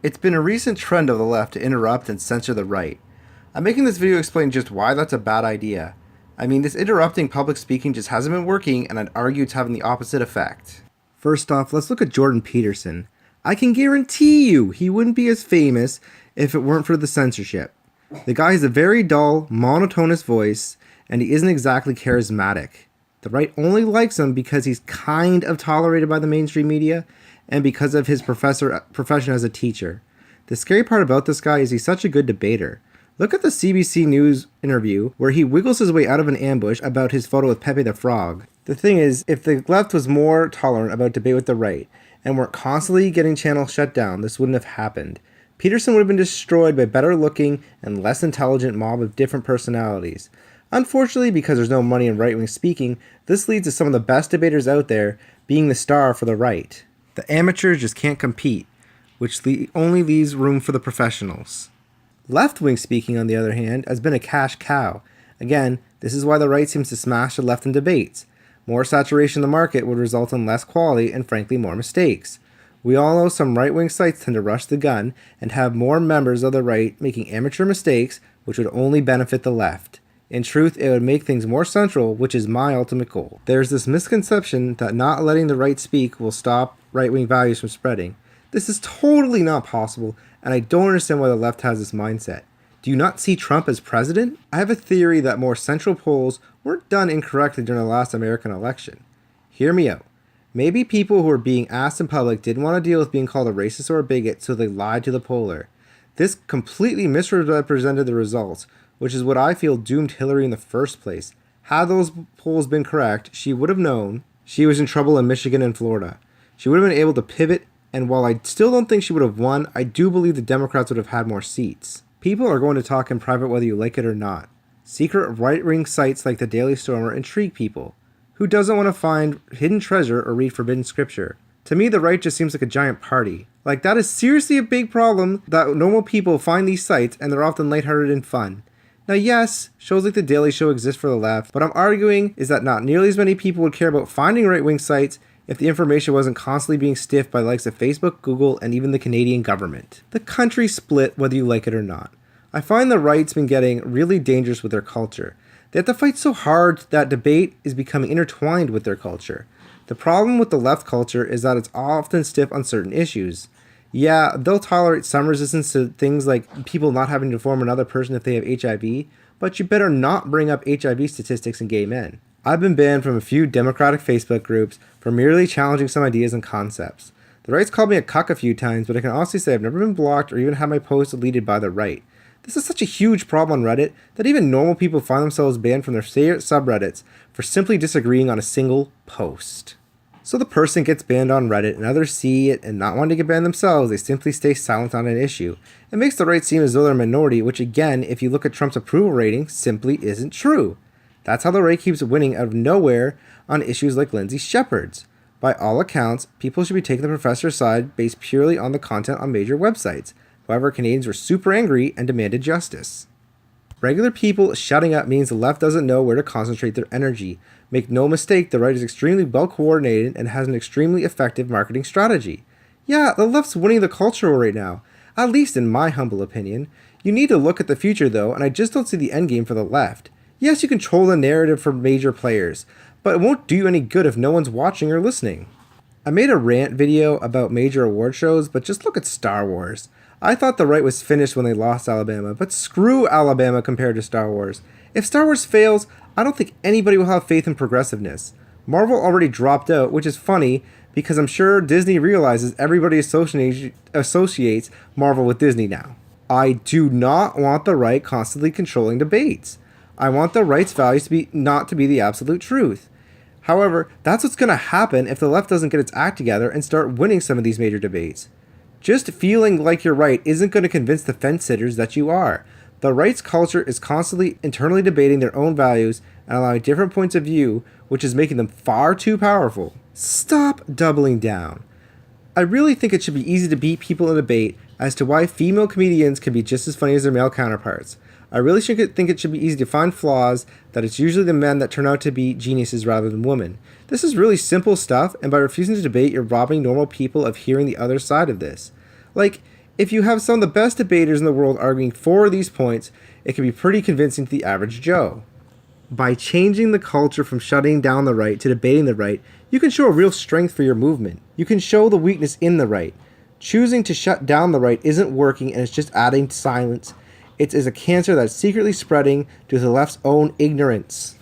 It's been a recent trend of the left to interrupt and censor the right. I'm making this video to explain just why that's a bad idea. I mean, this interrupting public speaking just hasn't been working, and I'd argue it's having the opposite effect. First off, let's look at Jordan Peterson. I can guarantee you he wouldn't be as famous if it weren't for the censorship. The guy has a very dull, monotonous voice, and he isn't exactly charismatic. The right only likes him because he's kind of tolerated by the mainstream media, and because of his profession as a teacher. The scary part about this guy is he's such a good debater. Look at the CBC News interview where he wiggles his way out of an ambush about his photo with Pepe the Frog. The thing is, if the left was more tolerant about debate with the right, and weren't constantly getting channels shut down, this wouldn't have happened. Peterson would have been destroyed by a better looking and less intelligent mob of different personalities. Unfortunately, because there's no money in right-wing speaking, this leads to some of the best debaters out there being the star for the right. The amateurs just can't compete, which only leaves room for the professionals. Left-wing speaking, on the other hand, has been a cash cow. Again, this is why the right seems to smash the left in debates. More saturation in the market would result in less quality and frankly more mistakes. We all know some right-wing sites tend to rush the gun and have more members of the right making amateur mistakes, which would only benefit the left. In truth, it would make things more central, which is my ultimate goal. There's this misconception that not letting the right speak will stop right-wing values from spreading. This is totally not possible, and I don't understand why the left has this mindset. Do you not see Trump as president? I have a theory that more central polls weren't done incorrectly during the last American election. Hear me out. Maybe people who were being asked in public didn't want to deal with being called a racist or a bigot, so they lied to the poller. This completely misrepresented the results, which is what I feel doomed Hillary in the first place. Had those polls been correct, she would have known she was in trouble in Michigan and Florida. She would have been able to pivot, and while I still don't think she would have won, I do believe the Democrats would have had more seats. People are going to talk in private whether you like it or not. Secret right-wing sites like the Daily Stormer intrigue people. Who doesn't want to find hidden treasure or read forbidden scripture? To me, the right just seems like a giant party. Like, that is seriously a big problem that normal people find these sites and they're often lighthearted and fun. Now yes, shows like The Daily Show exist for the left, but I'm arguing is that not nearly as many people would care about finding right-wing sites if the information wasn't constantly being stiffed by the likes of Facebook, Google, and even the Canadian government. The country split whether you like it or not. I find the right's been getting really dangerous with their culture. They have to fight so hard that debate is becoming intertwined with their culture. The problem with the left culture is that it's often stiff on certain issues. Yeah, they'll tolerate some resistance to things like people not having to inform another person if they have HIV, but you better not bring up HIV statistics in gay men. I've been banned from a few Democratic Facebook groups for merely challenging some ideas and concepts. The right's called me a cuck a few times, but I can honestly say I've never been blocked or even had my posts deleted by the right. This is such a huge problem on Reddit that even normal people find themselves banned from their favorite subreddits for simply disagreeing on a single post. So the person gets banned on Reddit and others see it and not wanting to get banned themselves, they simply stay silent on an issue. It makes the right seem as though they're a minority, which again, if you look at Trump's approval rating, simply isn't true. That's how the right keeps winning out of nowhere on issues like Lindsay Shepherd's. By all accounts, people should be taking the professor's side based purely on the content on major websites. However, Canadians were super angry and demanded justice. Regular people shutting up means the left doesn't know where to concentrate their energy. Make no mistake, the right is extremely well coordinated and has an extremely effective marketing strategy. Yeah, the left's winning the culture war right now, at least in my humble opinion. You need to look at the future though, and I just don't see the endgame for the left. Yes, you control the narrative for major players, but it won't do you any good if no one's watching or listening. I made a rant video about major award shows, but just look at Star Wars. I thought the right was finished when they lost Alabama, but screw Alabama compared to Star Wars. If Star Wars fails, I don't think anybody will have faith in progressiveness. Marvel already dropped out, which is funny because I'm sure Disney realizes everybody associates Marvel with Disney now. I do not want the right constantly controlling debates. I want the right's values to be not to be the absolute truth. However, that's what's going to happen if the left doesn't get its act together and start winning some of these major debates. Just feeling like you're right isn't going to convince the fence sitters that you are. The right's culture is constantly internally debating their own values and allowing different points of view, which is making them far too powerful. Stop doubling down. I really think it should be easy to beat people in debate as to why female comedians can be just as funny as their male counterparts. I really think it should be easy to find flaws, that it's usually the men that turn out to be geniuses rather than women. This is really simple stuff, and by refusing to debate, you're robbing normal people of hearing the other side of this. Like, If you have some of the best debaters in the world arguing for these points, it can be pretty convincing to the average Joe. By changing the culture from shutting down the right to debating the right, you can show a real strength for your movement. You can show the weakness in the right. Choosing to shut down the right isn't working and it's just adding silence. It is a cancer that's secretly spreading due to the left's own ignorance.